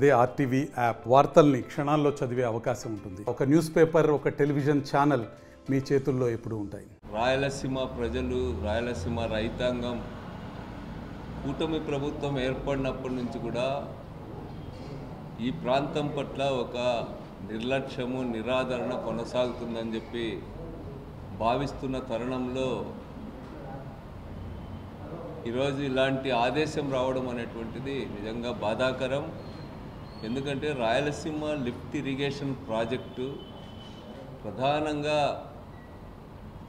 అదే RTV app వార్తల్ని క్షణాల్లో చదివే అవకాశం ఉంటుంది. ఒక న్యూస్ పేపర్, ఒక టెలివిజన్ ఛానల్ మీ చేతుల్లో ఎప్పుడూ ఉంటాయి. రాయలసీమ ప్రజలు, రాయలసీమ రైతాంగం కూటమి ప్రభుత్వం ఏర్పడినప్పటి నుంచి కూడా ఈ ప్రాంతం పట్ల ఒక నిర్లక్ష్యము, నిరాదరణ కొనసాగుతుందని చెప్పి భావిస్తున్న తరుణంలో ఈరోజు ఇలాంటి ఆదేశం రావడం అనేటువంటిది నిజంగా బాధాకరం. ఎందుకంటే రాయలసీమ లిఫ్ట్ ఇరిగేషన్ ప్రాజెక్టు ప్రధానంగా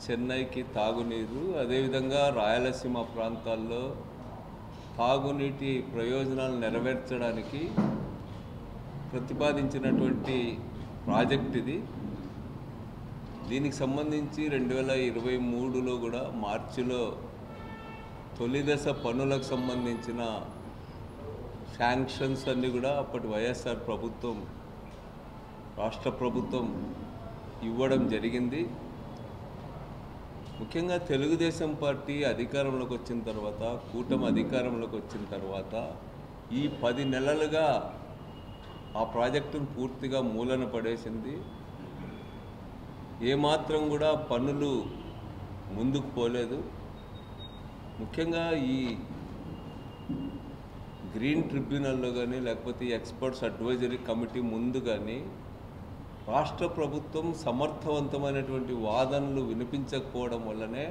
చెన్నైకి తాగునీరు, అదేవిధంగా రాయలసీమ ప్రాంతాల్లో తాగునీటి ప్రయోజనాలు నెరవేర్చడానికి ప్రతిపాదించినటువంటి ప్రాజెక్ట్ ఇది. దీనికి సంబంధించి 2023లో కూడా మార్చిలో తొలి దశ పనులకు సంబంధించిన శాంక్షన్స్ అన్నీ కూడా అప్పటి వైఎస్ఆర్ ప్రభుత్వం, రాష్ట్ర ప్రభుత్వం ఇవ్వడం జరిగింది. ముఖ్యంగా తెలుగుదేశం పార్టీ అధికారంలోకి వచ్చిన తర్వాత, కూటమి అధికారంలోకి వచ్చిన తర్వాత ఈ 10 నెలలుగా ఆ ప్రాజెక్టును పూర్తిగా మూలన పడేసింది. ఏమాత్రం కూడా పనులు ముందుకు పోలేదు. ముఖ్యంగా ఈ గ్రీన్ ట్రిబ్యునల్లో కానీ, లేకపోతే ఈ ఎక్స్పర్ట్స్ అడ్వైజరీ కమిటీ ముందు కానీ రాష్ట్ర ప్రభుత్వం సమర్థవంతమైనటువంటి వాదనలు వినిపించకపోవడం వల్లనే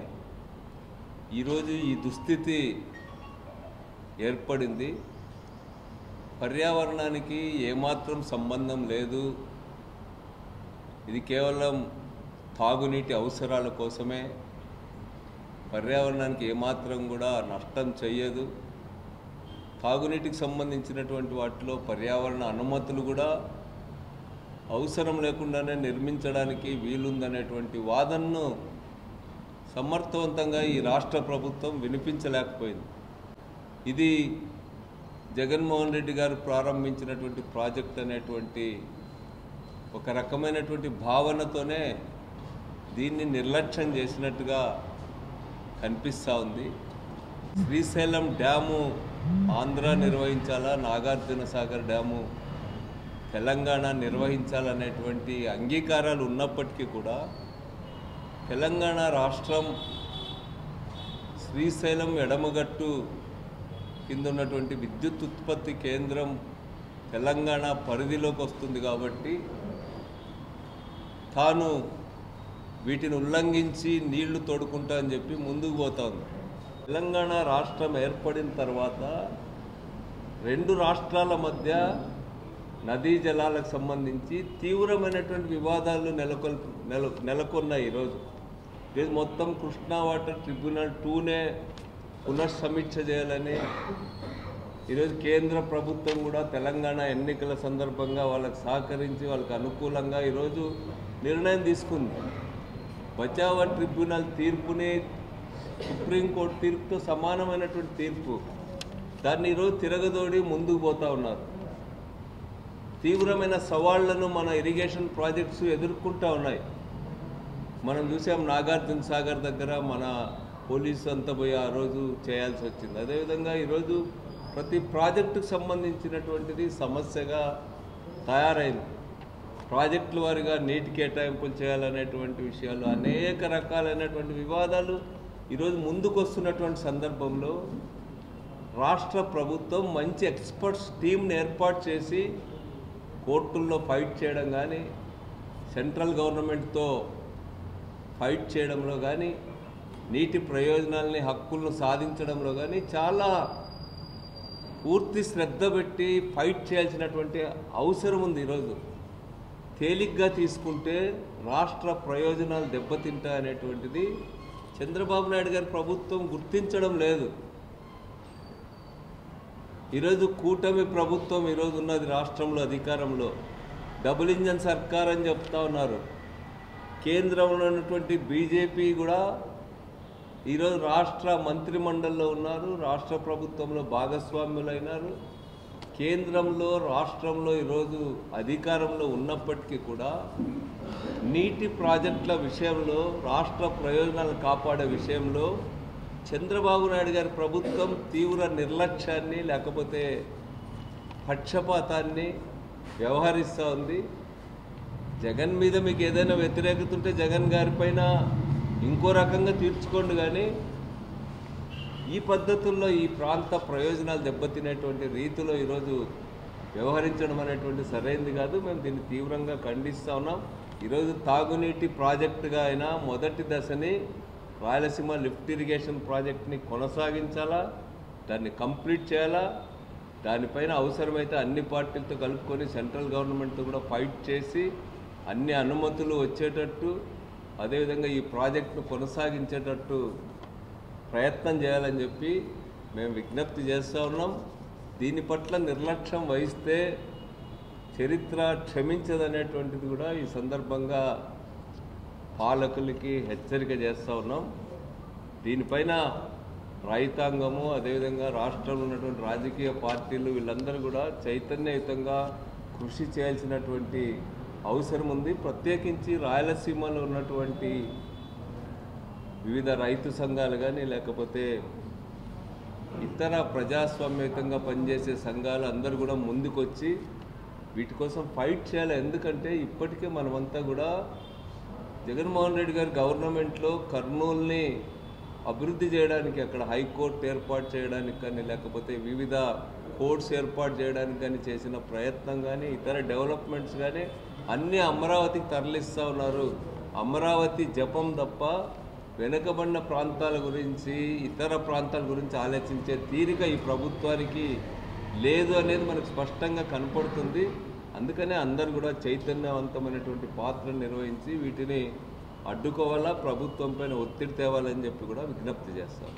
ఈరోజు ఈ దుస్థితి ఏర్పడింది. పర్యావరణానికి ఏమాత్రం సంబంధం లేదు, ఇది కేవలం తాగునీటి అవసరాల కోసమే, పర్యావరణానికి ఏమాత్రం కూడా నష్టం చేయదు, తాగునీటికి సంబంధించినటువంటి వాటిలో పర్యావరణ అనుమతులు కూడా అవసరం లేకుండానే నిర్మించడానికి వీలుందనేటువంటి వాదనను సమర్థవంతంగా ఈ రాష్ట్ర ప్రభుత్వం వినిపించలేకపోయింది. ఇది జగన్మోహన్ రెడ్డి గారు ప్రారంభించినటువంటి ప్రాజెక్ట్ అనేటువంటి ఒక రకమైనటువంటి భావనతోనే దీన్ని నిర్లక్ష్యం చేసినట్టుగా కనిపిస్తూ ఉంది. శ్రీశైలం డ్యాము ఆంధ్ర నిర్వహించాలా, నాగార్జున సాగర్ డ్యాము తెలంగాణ నిర్వహించాలనేటువంటి అంగీకారాలు ఉన్నప్పటికీ కూడా తెలంగాణ రాష్ట్రం శ్రీశైలం ఎడమగట్టు కింద ఉన్నటువంటి విద్యుత్ ఉత్పత్తి కేంద్రం తెలంగాణ పరిధిలోకి వస్తుంది కాబట్టి తాను వీటిని ఉల్లంఘించి నీళ్లు తోడుకుంటా అని చెప్పి ముందుకు పోతుంది. తెలంగాణ రాష్ట్రం ఏర్పడిన తర్వాత 2 రాష్ట్రాల మధ్య నదీ జలాలకు సంబంధించి తీవ్రమైనటువంటి వివాదాలు నెలకొన్నాయి. ఈరోజు మొత్తం కృష్ణా వాటర్ ట్రిబ్యునల్ 2నే పునఃసమీక్ష చేయాలని ఈరోజు కేంద్ర ప్రభుత్వం కూడా తెలంగాణ ఎన్నికల సందర్భంగా వాళ్ళకి సహకరించి వాళ్ళకి అనుకూలంగా ఈరోజు నిర్ణయం తీసుకుంది. బచావా ట్రిబ్యునల్ తీర్పుని సుప్రీంకోర్టు తీర్పుతో సమానమైనటువంటి తీర్పు, దాన్ని ఈరోజు తిరగదోడి ముందుకు పోతూ ఉన్నారు. తీవ్రమైన సవాళ్లను మన ఇరిగేషన్ ప్రాజెక్ట్స్ ఎదుర్కొంటూ ఉన్నాయి. మనం చూసాం నాగార్జున సాగర్ దగ్గర మన పోలీసు అంతా పోయి ఆ రోజు చేయాల్సి వచ్చింది. అదేవిధంగా ఈరోజు ప్రతి ప్రాజెక్టుకు సంబంధించినటువంటిది సమస్యగా తయారైంది. ప్రాజెక్టుల వారిగా నీటి కేటాయింపులు చేయాలనేటువంటి విషయాలు, అనేక రకాలైనటువంటి వివాదాలు ఈరోజు ముందుకు వస్తున్నటువంటి సందర్భంలో రాష్ట్ర ప్రభుత్వం మంచి ఎక్స్పర్ట్స్ టీంని ఏర్పాటు చేసి కోర్టుల్లో ఫైట్ చేయడం కానీ, సెంట్రల్ గవర్నమెంట్తో ఫైట్ చేయడంలో కానీ, నీటి ప్రయోజనాల్ని, హక్కులను సాధించడంలో కానీ చాలా పూర్తి శ్రద్ధ పెట్టి ఫైట్ చేయాల్సినటువంటి అవసరం ఉంది. ఈరోజు తేలిగ్గా తీసుకుంటే రాష్ట్ర ప్రయోజనాలు దెబ్బతింటాయనేటువంటిది చంద్రబాబు నాయుడు గారి ప్రభుత్వం గుర్తించడం లేదు. ఈరోజు కూటమి ప్రభుత్వం ఈరోజు ఉన్నది రాష్ట్రంలో అధికారంలో, డబుల్ ఇంజన్ సర్కార్ అని చెప్తా ఉన్నారు. కేంద్రంలో ఉన్నటువంటి బీజేపీ కూడా ఈరోజు రాష్ట్ర మంత్రిమండలిలో ఉన్నారు, రాష్ట్ర ప్రభుత్వంలో భాగస్వామ్యులైనారు. కేంద్రంలో, రాష్ట్రంలో ఈరోజు అధికారంలో ఉన్నప్పటికీ కూడా నీటి ప్రాజెక్టుల విషయంలో, రాష్ట్ర ప్రయోజనాలు కాపాడే విషయంలో చంద్రబాబు నాయుడు గారి ప్రభుత్వం తీవ్ర నిర్లక్ష్యాన్ని, లేకపోతే పక్షపాతాన్ని వ్యవహరిస్తూ ఉంది. జగన్ మీద మీకు ఏదైనా వ్యతిరేకత ఉంటే జగన్ గారి పైన ఇంకో రకంగా తీర్చుకోండి, కానీ ఈ పద్ధతుల్లో ఈ ప్రాంత ప్రయోజనాలు దెబ్బతినేటువంటి రీతిలో ఈరోజు వ్యవహరించడం అనేటువంటి సరైనది కాదు. మేము దీన్ని తీవ్రంగా ఖండిస్తూ ఉన్నాం. ఈరోజు తాగునీటి ప్రాజెక్టుగా అయినా మొదటి దశని రాయలసీమ లిఫ్ట్ ఇరిగేషన్ ప్రాజెక్ట్ని కొనసాగించాలా, దాన్ని కంప్లీట్ చేయాలా, దానిపైన అవసరమైతే అన్ని పార్టీలతో కలుపుకొని సెంట్రల్ గవర్నమెంట్తో కూడా ఫైట్ చేసి అన్ని అనుమతులు వచ్చేటట్టు, అదేవిధంగా ఈ ప్రాజెక్టును కొనసాగించేటట్టు ప్రయత్నం చేయాలని చెప్పి మేము విజ్ఞప్తి చేస్తూ ఉన్నాం. దీని పట్ల నిర్లక్ష్యం వహిస్తే చరిత్ర క్షమించదనేటువంటిది కూడా ఈ సందర్భంగా పాలకులకి హెచ్చరిక చేస్తూ ఉన్నాం. దీనిపైన రైతాంగము, అదేవిధంగా రాష్ట్రంలో ఉన్నటువంటి రాజకీయ పార్టీలు వీళ్ళందరూ కూడా చైతన్యయుతంగా కృషి చేయాల్సినటువంటి అవసరం ఉంది. ప్రత్యేకించి రాయలసీమలో ఉన్నటువంటి వివిధ రైతు సంఘాలు కానీ లేకపోతే ఇతర ప్రజాస్వామ్యయుతంగా పనిచేసే సంఘాలు అందరూ కూడా ముందుకొచ్చి వీటి కోసం ఫైట్ చేయాలి. ఎందుకంటే ఇప్పటికే మనమంతా కూడా జగన్మోహన్ రెడ్డి గారి గవర్నమెంట్లో కర్నూలుని అభివృద్ధి చేయడానికి, అక్కడ హైకోర్టు ఏర్పాటు చేయడానికి కానీ లేకపోతే వివిధ కోర్ట్స్ ఏర్పాటు చేయడానికి కానీ చేసిన ప్రయత్నం కానీ ఇతర డెవలప్మెంట్స్ కానీ అన్నీ అమరావతికి తరలిస్తూ ఉన్నారు. అమరావతి జపం తప్ప వెనుకబడిన ప్రాంతాల గురించి, ఇతర ప్రాంతాల గురించి ఆలోచించే తీరిక ఈ ప్రభుత్వానికి లేదు అనేది మనకు స్పష్టంగా కనపడుతుంది. అందుకనే అందరూ కూడా చైతన్యవంతమైనటువంటి పాత్రను నిర్వహించి వీటిని అడ్డుకోవాలా, ప్రభుత్వం పైన ఒత్తిడి తేవాలని చెప్పి కూడా విజ్ఞప్తి చేస్తాం.